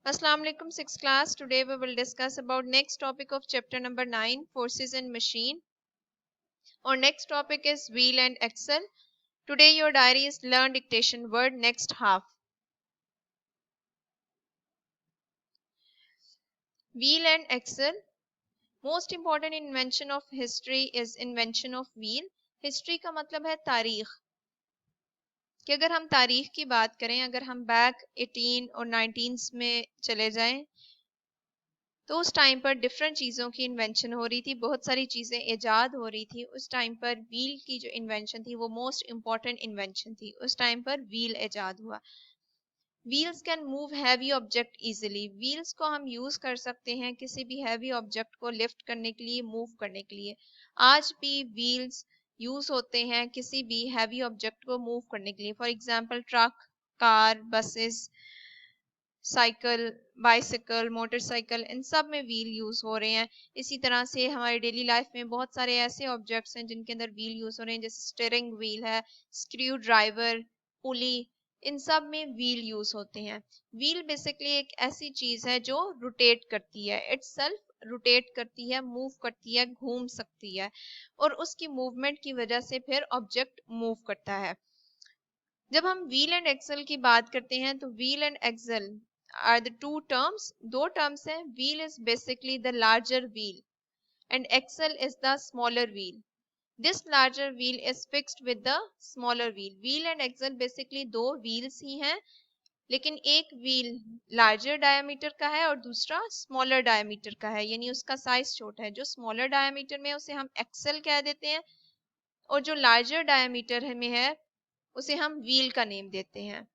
Assalamu alaikum, sixth class. Today we will discuss about next topic of chapter number 9, forces and machine. Our next topic is wheel and axle. Today your diary is learn dictation word next half. Wheel and axle. Most important invention of history is invention of wheel. History का मतलब है तारीख कि अगर हम तारीख की बात करें, अगर हम बैक 18 और 19 में चले जाएं तो उस टाइम पर डिफरेंट चीज़ों की इन्वेंशन हो रही थी, बहुत सारी चीज़ें ईजाद हो रही थी। उस टाइम पर व्हील की जो इन्वेंशन थी वो मोस्ट इम्पॉर्टेंट इन्वेंशन थी। उस टाइम पर व्हील ईजाद हुआ। Wheels can move heavy object easily. Wheels को हम यूज कर सकते हैं किसी भी हैवी ऑब्जेक्ट को लिफ्ट करने के लिए, मूव करने के लिए। आज भी व्हील्स यूज होते हैं किसी भी हैवी ऑब्जेक्ट को मूव करने के लिए। For example truck, car, buses, cycle, bicycle, motorcycle, इन सब में व्हील यूज हो रहे हैं। इसी तरह से हमारे डेली लाइफ में बहुत सारे ऐसे ऑब्जेक्ट्स हैं जिनके अंदर व्हील यूज हो रहे हैं, जैसे स्टीयरिंग व्हील है, स्क्रू ड्राइवर, पुली, इन सब में व्हील यूज होते हैं। व्हील बेसिकली एक ऐसी चीज है जो रोटेट करती है, इटसेल्फ रोटेट करती है, मूव करती है, घूम सकती है और उसकी मूवमेंट की वजह से फिर ऑब्जेक्ट मूव करता है। जब हम व्हील एंड एक्सल की बात करते हैं तो wheel and axle are the two terms, दो टर्म्स हैं। Wheel is basically the larger wheel and axle is the smaller wheel. This larger wheel is fixed with the smaller wheel. Wheel and axle basically दो wheels ही हैं, लेकिन एक wheel larger diameter का है और दूसरा स्मॉलर डायमीटर का है, यानी उसका साइज छोटा है। जो स्मॉलर डायमीटर में उसे हम एक्सल कह देते हैं और जो लार्जर डायमीटर में है उसे हम व्हील का नेम देते हैं।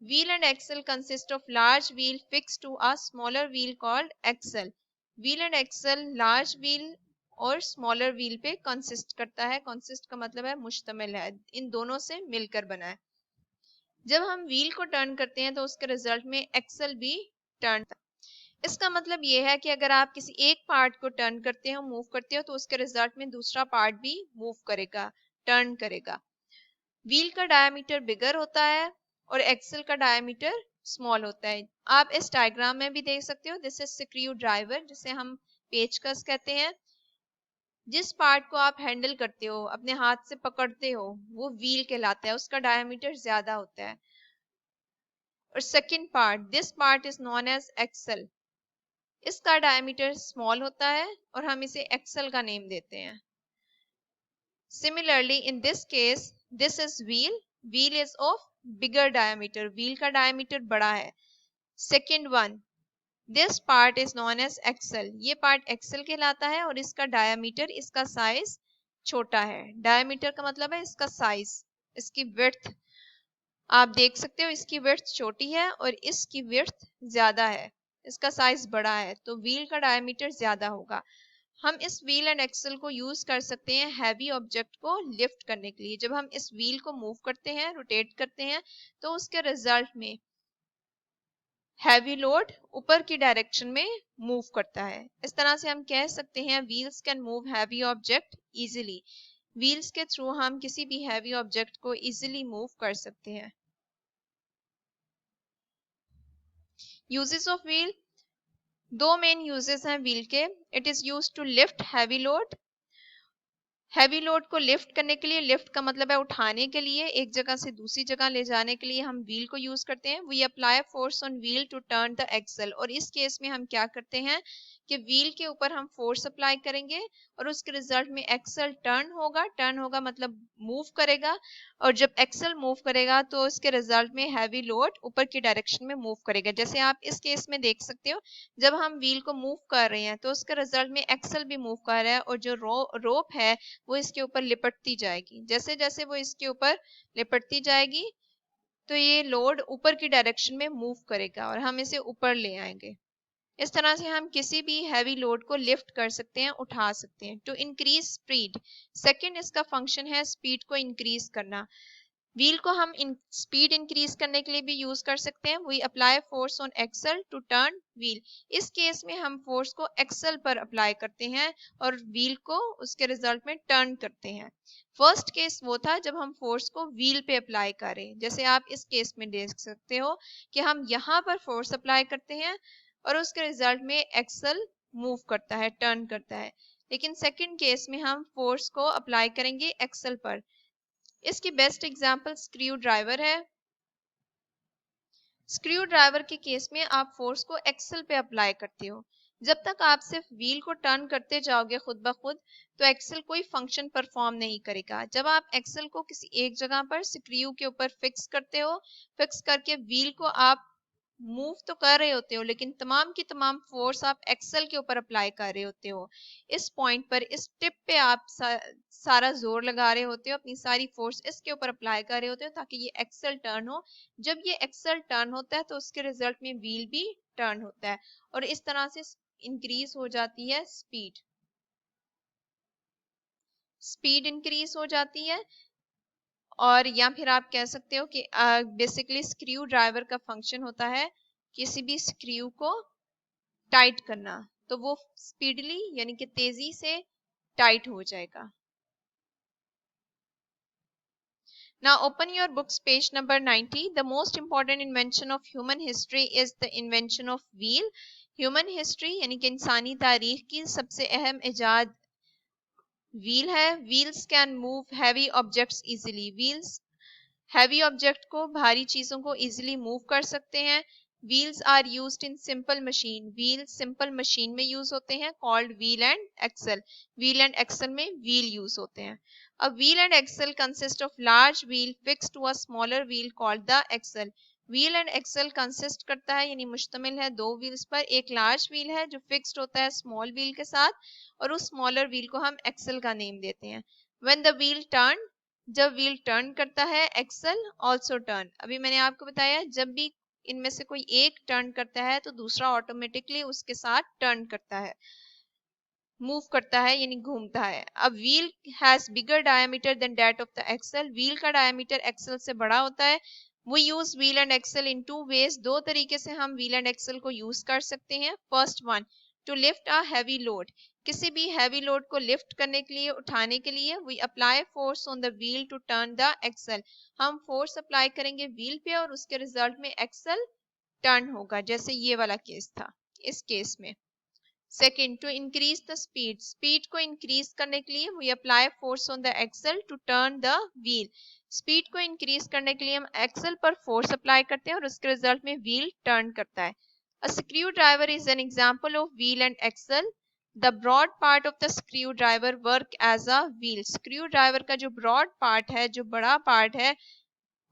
Wheel and axle consist of large wheel fixed to a smaller wheel called axle. Wheel and axle large wheel और smaller wheel पे consist करता है। consist का मतलब है मुश्तमिल है, इन दोनों से मिलकर बना है। जब हम व्हील को टर्न करते हैं तो उसके रिजल्ट में एक्सल भी टर्न। इसका मतलब ये है कि अगर आप किसी एक पार्ट को टर्न करते हो, मूव करते हो, तो उसके रिजल्ट में दूसरा पार्ट भी मूव करेगा, टर्न करेगा। व्हील का डायमीटर बिगर होता है और एक्सल का डायमीटर स्मॉल होता है। आप इस डायग्राम में भी देख सकते हो, दिस इज स्क्रू ड्राइवर, जिसे हम पेचकस कहते हैं। जिस पार्ट को आप हैंडल करते हो, अपने हाथ से पकड़ते हो, वो व्हील कहलाता है, उसका डायमीटर ज्यादा होता है। और second part, this part is known as axle, इसका डायमीटर स्मॉल होता है और हम इसे एक्सल का नेम देते हैं। Similarly, in this case, this is wheel. Wheel is of bigger diameter. Wheel का diameter बड़ा है. Second one, this part is known as axle. ये part axle कहलाता है और इसका diameter, इसका size छोटा है। Diameter का मतलब है इसका size, इसकी width। आप देख सकते हो इसकी width छोटी है और इसकी width ज्यादा है, इसका size बड़ा है, तो wheel का diameter ज्यादा होगा। हम इस व्हील एंड एक्सल को यूज कर सकते हैं हैवी ऑब्जेक्ट को लिफ्ट करने के लिए। जब हम इस व्हील को मूव करते हैं, रोटेट करते हैं, तो उसके रिजल्ट में हैवी लोड ऊपर की डायरेक्शन में मूव करता है। इस तरह से हम कह सकते हैं wheels can move heavy object easily. Wheels के थ्रू हम किसी भी हैवी ऑब्जेक्ट को इजीली मूव कर सकते हैं। यूजेस ऑफ व्हील, दो मेन यूजेस हैं व्हील के। It is use to lift heavy load. Heavy load को लिफ्ट करने के लिए, लिफ्ट का मतलब है उठाने के लिए, एक जगह से दूसरी जगह ले जाने के लिए हम व्हील को यूज करते हैं। We apply force on wheel to turn the axle. और इस केस में हम क्या करते हैं कि व्हील के ऊपर हम फोर्स अप्लाई करेंगे और उसके रिजल्ट में एक्सल टर्न होगा। टर्न होगा मतलब मूव करेगा, और जब एक्सल मूव करेगा तो उसके रिजल्ट में हैवी लोड ऊपर की डायरेक्शन में मूव करेगा। जैसे आप इस केस में देख सकते हो, जब हम व्हील को मूव कर रहे हैं तो उसके रिजल्ट में एक्सल भी मूव कर रहा है और जो रोप है वो इसके ऊपर लिपटती जाएगी। जैसे जैसे वो इसके ऊपर लिपटती जाएगी तो ये लोड ऊपर की डायरेक्शन में मूव करेगा और हम इसे ऊपर ले आएंगे। इस तरह से हम किसी भी हैवी लोड को लिफ्ट कर सकते हैं, उठा सकते हैं। टू इंक्रीज स्पीड, सेकंड इसका फंक्शन है स्पीड को इंक्रीज करना। व्हील को हम स्पीड इंक्रीज करने के लिए भी यूज कर सकते हैं। We apply force on axle to turn wheel. इस केस में हम फोर्स को एक्सल पर अप्लाई करते हैं और व्हील को उसके रिजल्ट में टर्न करते हैं। फर्स्ट केस वो था जब हम फोर्स को व्हील पे अप्लाई करें, जैसे आप इस केस में देख सकते हो कि हम यहाँ पर फोर्स अप्लाई करते हैं और उसके रिजल्ट में एक्सल मूव करता है, टर्न करता है। लेकिन सेकंड केस में हम फोर्स को अप्लाई करेंगे एक्सल पर। इसकी बेस्ट एग्जांपल स्क्रू ड्राइवर है। स्क्रू ड्राइवर के केस में आप फोर्स को एक्सल पे अप्लाई करते हो। जब तक आप सिर्फ व्हील को टर्न करते जाओगे खुद ब खुद, तो एक्सल कोई फंक्शन परफॉर्म नहीं करेगा। जब आप एक्सल को किसी एक जगह पर स्क्रू के ऊपर फिक्स करते हो, फिक्स करके व्हील को आप मूव तो कर रहे होते हो, लेकिन तमाम की तमाम फोर्स आप एक्सल के ऊपर अप्लाई कर रहे होते हो। इस पॉइंट पर, इस टिप पे आप सारा जोर लगा रहे होते हो, अपनी सारी फोर्स इसके ऊपर अप्लाई कर रहे होते हो ताकि ये एक्सल टर्न हो। जब ये एक्सल टर्न होता है तो उसके रिजल्ट में व्हील भी टर्न होता है और इस तरह से इंक्रीज हो जाती है स्पीड। स्पीड इंक्रीज हो जाती है। और या फिर आप कह सकते हो कि बेसिकली स्क्रू ड्राइवर का फंक्शन होता है किसी भी स्क्रू को टाइट करना, तो वो स्पीडली यानी कि तेजी से टाइट हो जाएगा। Now open your books page number 90. The most important invention of human history is the invention of wheel. Human history यानी कि इंसानी तारीख की सबसे अहम इजाद व्हील है। Wheels can move heavy objects easily. Wheels heavy object को, भारी चीजों को इजीली मूव कर सकते हैं। Wheels are used in simple machine. Wheel simple machine में यूज होते हैं, called wheel and axle. Wheel and axle में व्हील यूज होते हैं। A wheel and axle consist of large wheel fixed to a smaller wheel called the axle. Wheel and axle consist करता है यानी मुश्तमिल है दो व्हील्स पर। एक लार्ज व्हील है जो फिक्स्ड होता है स्मॉल व्हील के साथ और उस स्मॉलर व्हील को हम एक्सल का नेम देते हैं। व्हेन द व्हील टर्न, जब व्हील टर्न करता है, एक्सल ऑल्सो टर्न। अभी मैंने आपको बताया जब भी इनमें से कोई एक टर्न करता है तो दूसरा ऑटोमेटिकली उसके साथ टर्न करता है, मूव करता है यानी घूमता है। अब wheel has bigger diameter than that of the axle. Wheel का डायमीटर एक्सल से बड़ा होता है। We use wheel and axle in two ways. दो तरीके से हम व्हील एंड एक्सल को यूज कर सकते हैं। First one, to lift a heavy load. किसी भी हैवी लोड को लिफ्ट करने के लिए, उठाने के लिए, we apply force on the wheel to turn the axle. हम फोर्स अप्लाई करेंगे व्हील पे और उसके रिजल्ट में एक्सल टर्न होगा, जैसे ये वाला केस था इस केस में। Second, to increase the speed. Speed को इंक्रीज करने के लिए we apply force on the axle to turn the wheel. Speed को इंक्रीज करने के लिए हम एक्सल पर फोर्स अप्लाई करते हैं और उसके रिजल्ट में व्हील टर्न करता है। A screwdriver is an example of wheel and axle. The broad part of the screwdriver work as a wheel. Screwdriver का जो ब्रॉड पार्ट है, जो बड़ा पार्ट है,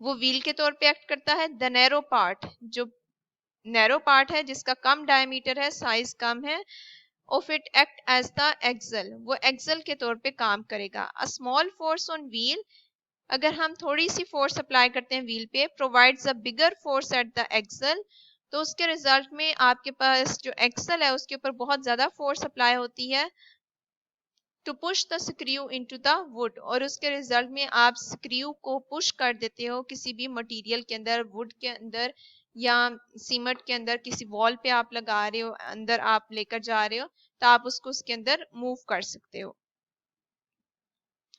वो व्हील के तौर पे एक्ट करता है। द नैरो पार्ट, जो नैरो पार्ट है जिसका कम डायमीटर है, साइज कम है, of it act as the axle, वो एक्सल के तौर पे काम करेगा। A small force on wheel, अगर हम थोड़ी सी फोर्स अप्लाई करते हैं व्हील पे, provides a bigger force at the axle, तो उसके रिजल्ट में आपके पास जो एक्सल है उसके ऊपर बहुत ज्यादा फोर्स अप्लाई होती है to push the screw into the wood, और उसके रिजल्ट में आप स्क्रू को पुश कर देते हो किसी भी मटेरियल के अंदर, वुड के अंदर या सीमेंट के अंदर, किसी वॉल पे आप लगा रहे हो, अंदर आप लेकर जा रहे हो, तो आप उसको उसके अंदर मूव कर सकते हो।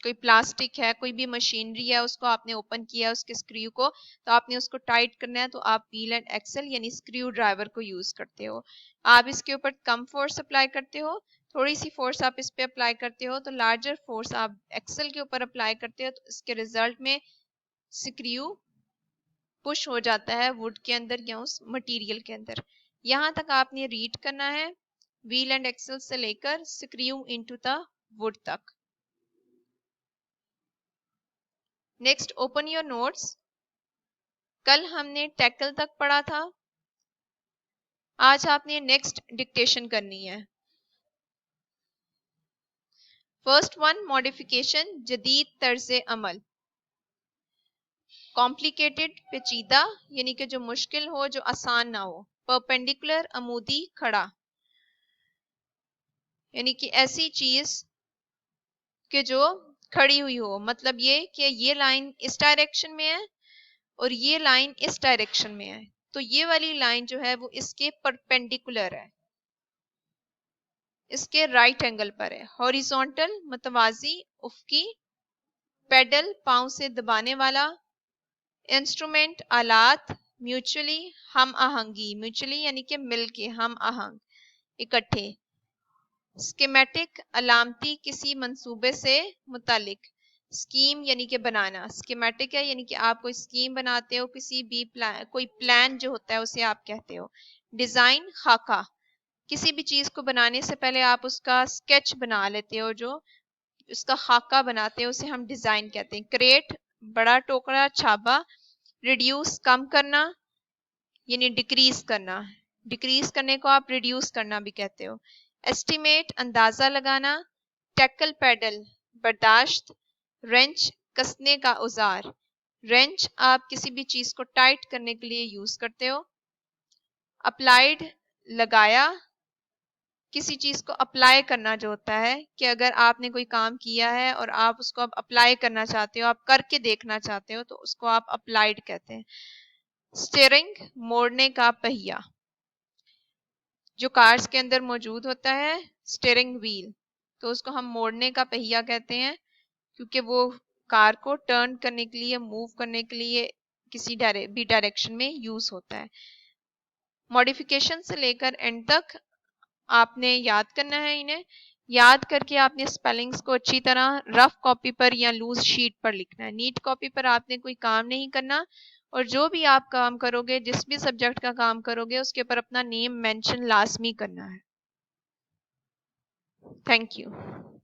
कोई प्लास्टिक है, कोई भी मशीनरी है, उसको आपने ओपन किया उसके स्क्रू को, तो आपने उसको टाइट करना है, तो आप व्हील एंड एक्सल यानी स्क्रू ड्राइवर को यूज करते हो। आप इसके ऊपर कम फोर्स अप्लाई करते हो, थोड़ी सी फोर्स आप इस पे अप्लाई करते हो, तो लार्जर फोर्स आप एक्सल के ऊपर अप्लाई करते हो, तो इसके रिजल्ट में स्क्रू पुश हो जाता है वुड के अंदर या उस मटेरियल के अंदर। यहां तक आपने रीड करना है, व्हील एंड एक्सल से लेकर स्क्रू इनटू द वुड तक। Next, open your notes. कल हमने टैकल तक पढ़ा था, आज आपने नेक्स्ट डिक्टेशन करनी है। फर्स्ट वन, मॉडिफिकेशन, जदीद तर्ज अमल। कॉम्प्लिकेटेड, पेचीदा यानी कि जो मुश्किल हो, जो आसान ना हो। परपेंडिकुलर, अमूदी, खड़ा, यानी कि ऐसी चीज कि जो खड़ी हुई हो, मतलब ये कि ये लाइन इस डायरेक्शन में है और ये लाइन इस डायरेक्शन में है, तो ये वाली लाइन जो है वो इसके परपेंडिकुलर है, इसके राइट एंगल पर है। हॉरिजॉन्टल मतवाजी, उफकी। पेडल पांव से दबाने वाला। इंस्ट्रूमेंट आलात। म्यूचुअली हम आहंगी, म्यूचुअली यानी कि मिलके, हम आहंग, इकट्ठे। स्कीमेटिक अलामती, किसी मंसूबे से मुतालिक। स्कीम यानी कि बनाना, स्कीमेटिक है यानी कि आप कोई स्कीम बनाते हो, किसी भी प्लान, कोई प्लान जो होता है उसे आप कहते हो। डिजाइन खाका, किसी भी चीज को बनाने से पहले आप उसका स्केच बना लेते हो, जो उसका खाका बनाते हैं उसे हम डिजाइन कहते हैं। क्रेट बड़ा टोकरा, छाबा। रिड्यूस कम करना यानी डिक्रीज करना, डिक्रीज करने को आप रिड्यूस करना भी कहते हो। एस्टिमेट अंदाजा लगाना। टैकल पैडल बर्दाश्त। रेंच कसने का औजार, रेंच आप किसी भी चीज को टाइट करने के लिए यूज करते हो। अप्लाइड लगाया, किसी चीज को अप्लाई करना जो होता है कि अगर आपने कोई काम किया है और आप उसको अब अप्लाई करना चाहते हो, आप करके देखना चाहते हो, तो उसको आप अप्लाइड कहते हैं। स्टीयरिंग मोड़ने का पहिया, जो कार्स के अंदर मौजूद होता है स्टीयरिंग व्हील, तो उसको हम मोड़ने का पहिया कहते हैं, क्योंकि वो कार को टर्न करने के लिए, मूव करने के लिए किसी भी डायरेक्शन में यूज होता है। मॉडिफिकेशन से लेकर एंड तक आपने याद करना है इन्हें। याद करके आपने स्पेलिंग्स को अच्छी तरह रफ कॉपी पर या लूज शीट पर लिखना है। नीट कॉपी पर आपने कोई काम नहीं करना, और जो भी आप काम करोगे, जिस भी सब्जेक्ट का काम करोगे, उसके ऊपर अपना नेम मेंशन लाजमी करना है। Thank you.